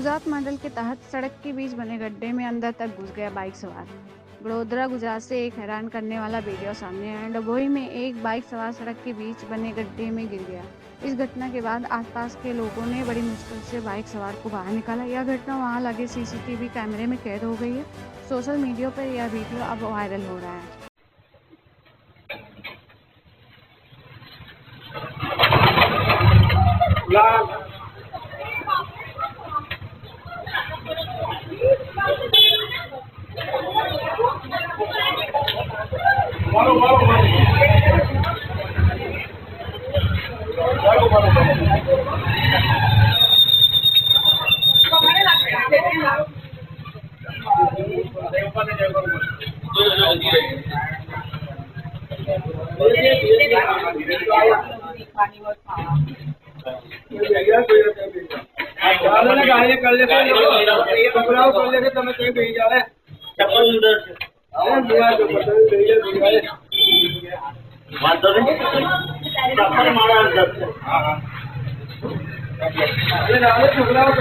गुजरात मंडल के तहत सड़क के बीच बने गड्ढे में अंदर तक घुस गया बाइक सवार। बड़ोदरा गुजरात से एक हैरान करने वाला वीडियो सामने आया। डभोई में एक बाइक सवार सड़क के बीच बने गड्ढे में गिर गया। इस घटना के बाद आसपास के लोगों ने बड़ी मुश्किल से बाइक सवार को बाहर निकाला। यह घटना वहां लगे सीसीटीवी कैमरे में कैद हो गई है। सोशल मीडिया पर यह वीडियो अब वायरल हो रहा है। છોકરાઓ